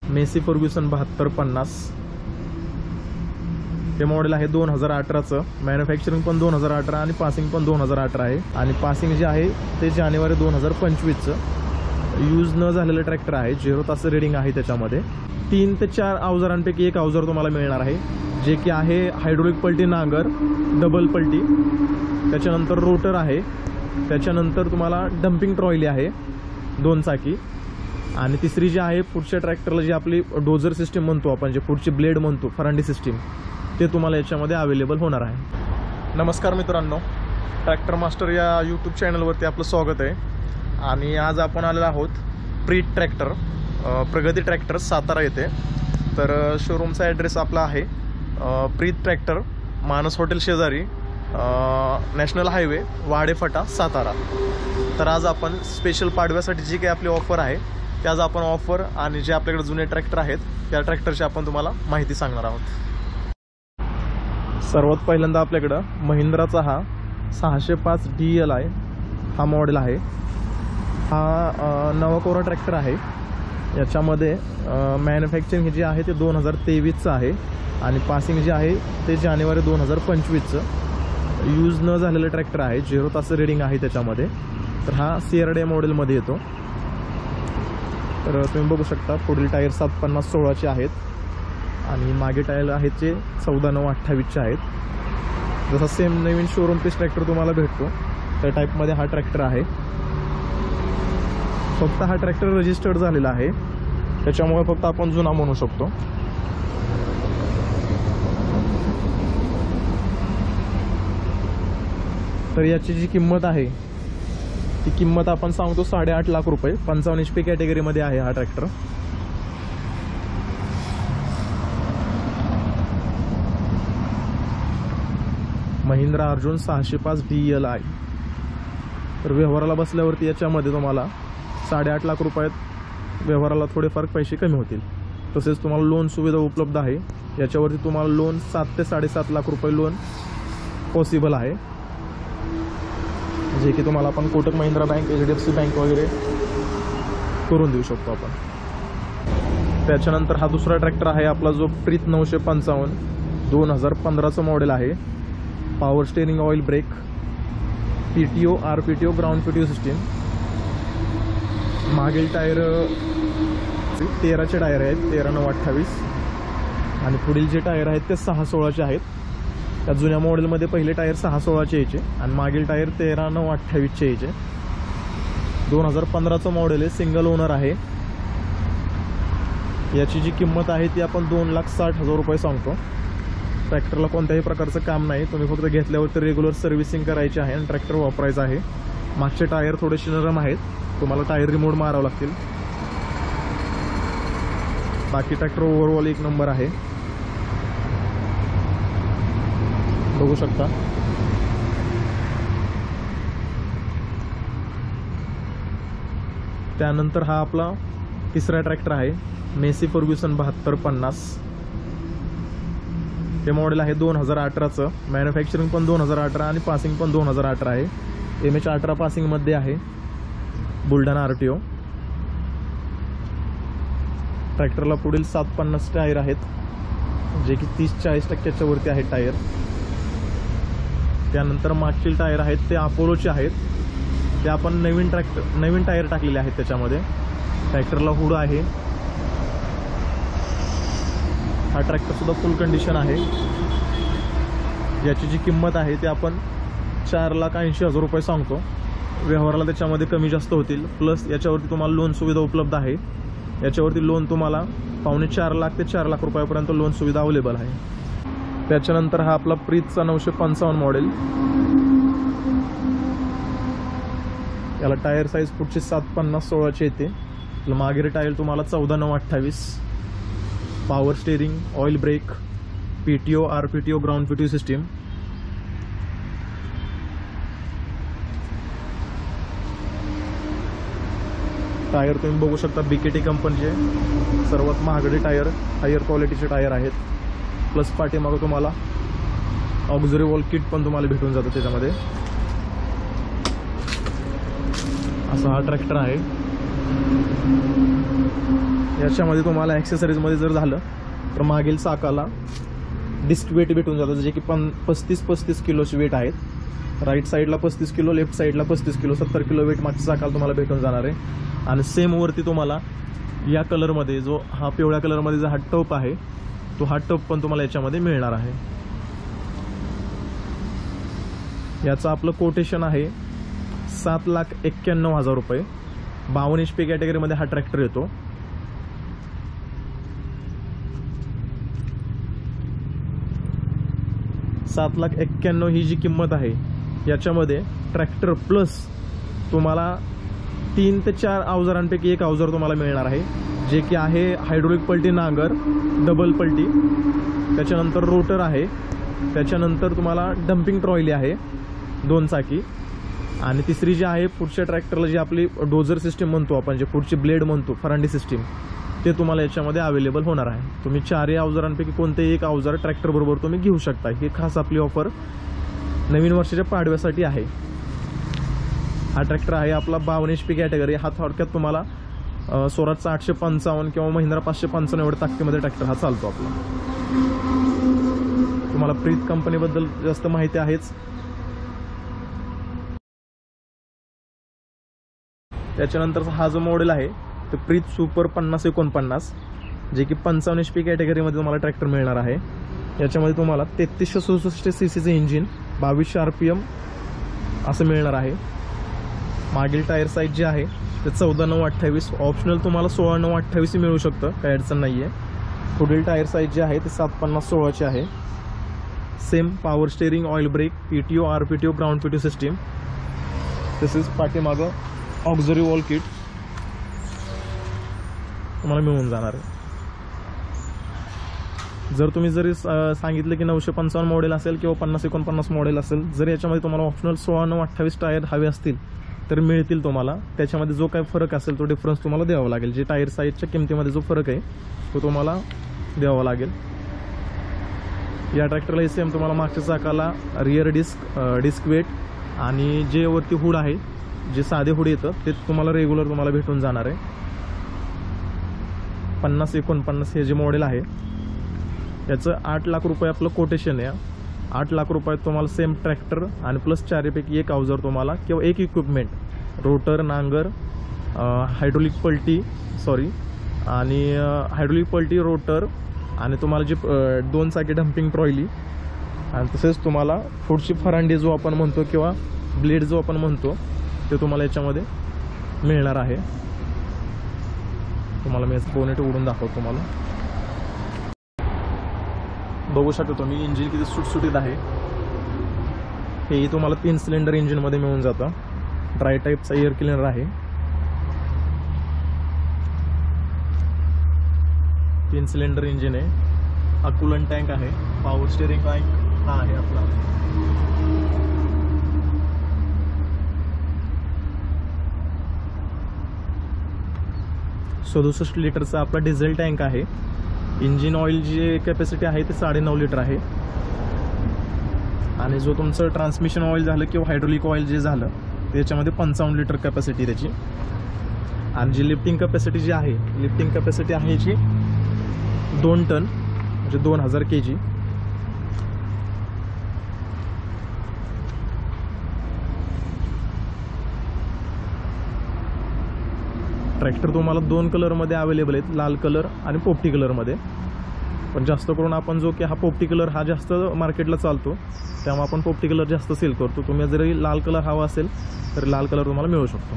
Messi Fergusson 7250. हे model आहे 2018चं. Manufacturing पण 2018 आणि पासिंग पण 2018 आहे. आणि पासिंग जे आहे ते जानेवारी 2025चं. यूज न झालेलं ट्रॅक्टर आहे. 0 तास रीडिंग आहे. त्याच्यामध्ये 3 ते 4 अवजारांपैकी एक अवजार तुम्हाला मिळणार आहे, जे की आहे हायड्रोलिक पलटी नांगर, डबल पलटी, त्याच्यानंतर रोटर आहे, त्याच्यानंतर तुम्हाला डम्पिंग ट्रॉली आहे 2 चाकी, आणि तिसरी जी आहे पुढच्या ट्रॅक्टरला जी आपली डोझर सिस्टीम म्हणतो आपण, जे पुढची ब्लेड म्हणतो, फरांडी सिस्टीम, ते तुम्हाला याच्यामध्ये अवेलेबल होणार आहे. नमस्कार मित्रांनो, ट्रॅक्टर मास्टर या यूट्यूब चॅनलवरती आपलं स्वागत आहे. आणि आज आपण आलेलो आहोत प्रीत ट्रॅक्टर, प्रगती ट्रॅक्टर सातारा येथे. तर शोरूमचा ॲड्रेस आपला आहे प्रीत ट्रॅक्टर, मानस हॉटेल शेजारी, नॅशनल हायवे, वाडेफटा, सातारा. तर आज आपण स्पेशल पाडव्यासाठी जी काही आपली ऑफर आहे त्याच आपण ऑफर आणि जे आपल्याकडे जुने ट्रॅक्टर आहेत त्या ट्रॅक्टरची आपण तुम्हाला माहिती सांगणार आहोत. सर्वात पहिल्यांदा आपल्याकडं महिंद्राचा हा 605 DLI हा मॉडेल आहे. हा नवा कोरा ट्रॅक्टर आहे. याच्यामध्ये मॅन्युफॅक्चरिंग जे आहे ते 2023चं आहे आणि पासिंग जे आहे ते जानेवारी 2025चं. यूज न झालेलं ट्रॅक्टर आहे. 0 तास रीडिंग आहे त्याच्यामध्ये. तर हा CRD मॉडेलमध्ये येतो. तर तुम्ही बघू शकता पुढील टायर 750/16चे आहेत आणि मागे टायर आहेत जे 14/9/28चे आहेत. जसा सेम नवीन शोरूम पीस ट्रॅक्टर तुम्हाला भेटतो त्या टाईपमध्ये हा ट्रॅक्टर आहे. फक्त हा ट्रॅक्टर रजिस्टर्ड झालेला आहे, त्याच्यामुळे फक्त आपण जुना म्हणू शकतो. तर याची जी किंमत आहे ती किंमत आपण सांगतो 8.5 लाख रुपये. 55 HP कॅटेगरीमध्ये आहे हा ट्रॅक्टर. महिंद्रा अर्जुन 605 DLI. तर व्यवहाराला बसल्यावरती याच्यामध्ये तुम्हाला 8.5 लाख रुपयात व्यवहाराला थोडेफार पैसे कमी होतील. तसेच तुम्हाला लोन सुविधा उपलब्ध आहे. याच्यावरती तुम्हाला लोन 7 ते 7.5 लाख रुपये लोन पॉसिबल आहे, जे की तुम्हाला आपण Kotak Mahindra bank, HDFC bank वगैरे करून देऊ शकतो आपण. त्याच्यानंतर हा दुसरा ट्रॅक्टर आहे आपला जो प्रीत 955 2015चं मॉडेल आहे. Power steering, oil brake, PTO, RPTO, ground PTO system. मागील टायर 13चे टायर आहेत, 13/9/28, आणि पुढील जे टायर आहेत ते 6/16चे आहेत. त्या जुन्या मॉडेलमध्ये पहिले टायर 6/16चे यायचे आणि मागील टायर 13/9/28चे यायचे. 2015चं मॉडेल आहे, सिंगल ओनर आहे. याची जी किंमत आहे ती आपण 2,60,000 रुपये सांगतो. ट्रॅक्टरला कोणत्याही प्रकारचं काम नाही, तुम्ही फक्त घेतल्यावरती रेग्युलर सर्व्हिसिंग करायची आहे आणि ट्रॅक्टर वापरायचं आहे. मागचे टायर थोडेसे नरम आहेत, तुम्हाला टायर रिमोट मारावं लागतील. बाकी ट्रॅक्टर ओव्हरऑल एक नंबर आहे, बघू शकता. त्यानंतर हा आपला तिसरा ट्रॅक्टर आहे मेसी फर्ग्युसन 7250. हे मॉडेल आहे 2018चं. मॅन्युफॅक्चरिंग पण 2018 आणि पासिंग पण 2018 आहे. MH18 पासिंगमध्ये आहे. बुलढाणा RTO. ट्रॅक्टरला पुढील 750 टायर आहेत, जे की 30-40% वरती आहेत टायर. त्यानंतर मागील टायर आहेत ते अपोलोचे आहेत. ते आपण नवीन टायर टाकलेले आहेत त्याच्यामध्ये. ट्रॅक्टरला हुड आहे. हा ट्रॅक्टरसुद्धा फुल कंडिशन आहे. याची जी किंमत आहे ती आपण 4,80,000 रुपये सांगतो. व्यवहाराला त्याच्यामध्ये कमी जास्त होतील. प्लस याच्यावरती तुम्हाला लोन सुविधा उपलब्ध आहे. याच्यावरती लोन तुम्हाला 4.25 लाख ते 4 लाख रुपयापर्यंत लोन सुविधा अवेलेबल आहे. त्याच्यानंतर हा आपला प्रीतचा 955 मॉडेल. याला टायर साईज पुढची 750/16चे येते. मागे टायर तुम्हाला 14/9/28. Power steering, oil brake, PTO, RPTO, ground PTO system. Tyre तुम्ही बघू शकता BKT कंपनीचे सर्वात महागडे टायर, हायर क्वालिटीचे टायर आहेत. प्लस पाठीमागं तुम्हाला ऑक्झरी वॉल किट पण तुम्हाला भेटून जातं त्याच्यामध्ये. असा हा ट्रॅक्टर आहे. याच्यामध्ये तुम्हाला ॲक्सेसरीजमध्ये जर झालं तर मागील चाकाला डिस्क वेट भेटून जातं, जे की 35 किलोची वेट आहेत. राईट साईडला 35 किलो, लेफ्ट साईडला 35 किलो, 70 किलो वेट मागच्या चाकाला तुम्हाला भेटून जाणार आहे. आणि सेम वरती तुम्हाला या कलरमध्ये जो हा पिवळ्या कलरमध्ये जो हा टप आहे तो हा टप पण तुम्हाला याच्यामध्ये मिळणार आहे. याचं आपलं कोटेशन आहे 7,91,000 रुपये. 52 HP कॅटेगरीमध्ये हा ट्रॅक्टर येतो. $7,91,000 ही जी किंमत आहे याच्यामध्ये ट्रॅक्टर प्लस तुम्हाला 3 ते 4 अवजारांपैकी एक अवजार तुम्हाला मिळणार आहे, जे की आहे हायड्रोलिक पलटी नांगर, डबल पलटी, त्याच्यानंतर रोटर आहे, त्याच्यानंतर तुम्हाला डम्पिंग ट्रॉली आहे 2 चाकी, आणि तिसरी जी आहे पुढच्या ट्रॅक्टरला जी आपली डोझर सिस्टीम म्हणतो आपण, जे पुढची ब्लेड म्हणतो फरांडी सिस्टीम, ते तुम्हाला याच्यामध्ये अवेलेबल होणार आहे. तुम्ही 4 अवजारांपैकी कोणतेही एक अवजार ट्रॅक्टरबरोबर तुम्ही घेऊ शकता. ही खास आपली ऑफर नवीन वर्षाच्या पाडव्यासाठी आहे. हा ट्रॅक्टर आहे आपला 52 HP कॅटेगरी. हा थोडक्यात तुम्हाला स्वराजचा 855 किंवा महिंद्रा 555 एवढ्या ताकदीमध्ये ट्रॅक्टर हा चालतो आपला. तुम्हाला प्रीत कंपनीबद्दल जास्त माहिती आहेच. त्याच्यानंतर हा जो मॉडेल आहे तो प्रीत सुपर 5049, जे की 55 HP कॅटेगरीमध्ये तुम्हाला ट्रॅक्टर मिळणार आहे. याच्यामध्ये तुम्हाला 3367 CCचं इंजिन, 2200 RPM असं मिळणार आहे. मागील टायर साईज जे आहे ते 14/9/28, ऑप्शनल तुम्हाला 16/9/28 मिळू शकतं, काही अडचण नाही आहे. पुढील टायर साईज जे आहे ते 750/16चे आहे. Same power steering, oil brake, PTO, RPTO, ground PTO system. तसेच पाठीमागं ऑक्झरी वॉल किट तुम्हाला मिळून जाणार आहे. जर तुम्ही जरी सांगितलं की 955 मॉडेल असेल किंवा 5049 मॉडेल असेल, जर याच्यामध्ये तुम्हाला ऑप्शनल 16/9/28 टायर हवे असतील तर मिळतील तुम्हाला. त्याच्यामध्ये जो काही फरक असेल तो डिफरन्स तुम्हाला द्यावा लागेल. जे टायर साईजच्या किमतीमध्ये जो फरक आहे तो तुम्हाला द्यावा लागेल. या ट्रॅक्टरला सेम तुम्हाला मागच्या चाकाला रिअर डिस्क वेट आणि जे वरती हुड आहे, जे साधे हुड येतं ते तुम्हाला रेग्युलर तुम्हाला भेटून जाणार आहे. 5049 हे जे मॉडेल आहे याचं 8 लाख रुपये आपलं कोटेशन आहे. 8 लाख रुपयात तुम्हाला सेम ट्रॅक्टर आणि प्लस 4 पैकी एक अवजार तुम्हाला किंवा एक इक्विपमेंट, रोटर, नांगर, हायड्रोलिक पलटी रोटर आणि तुम्हाला जी 2 चाकी डम्पिंग ट्रॉली, आणि तसेच तुम्हाला पुढची फरांडी जो आपण म्हणतो किंवा ब्लेड जो आपण म्हणतो ते तुम्हाला याच्यामध्ये मिळणार आहे. तुम्हाला मी बोनेट उघडून दाखवतो. तुम्हाला बघू शकता तुम्ही इंजिन किती सुटसुटीत आहे. हे तुम्हाला 3 सिलेंडर इंजिनमध्ये मिळून जातं. ड्राय टाईपचा एअर क्लिनर आहे. 3 सिलेंडर इंजिन आहे. हा कूलंट टँक आहे. पॉवर स्टेअरिंग टँक हा आहे आपला. 67 लिटरचा आपला डिझेल टँक आहे. इंजिन ऑइल जी कॅपॅसिटी आहे ते 9.5 लिटर आहे. आणि जो तुमचं ट्रान्समिशन ऑइल झालं किंवा हायड्रोलिक ऑइल जे झालं त्याच्यामध्ये 55 लिटर कॅपॅसिटी त्याची. आणि जी लिफ्टिंग कॅपॅसिटी जी आहे, लिफ्टिंग कॅपॅसिटी आहे जी 2 टन म्हणजे 2000 kg. ट्रॅक्टर तुम्हाला 2 कलरमध्ये अवेलेबल आहेत, लाल कलर आणि पोपटी कलरमध्ये. पण जास्त करून आपण जो की हा पोपटी कलर हा जास्त मार्केटला चालतो, त्यामुळे आपण पोपटी कलर जास्त सेल करतो. तुम्ही जरी लाल कलर हवा असेल तर लाल कलर तुम्हाला मिळू शकतो.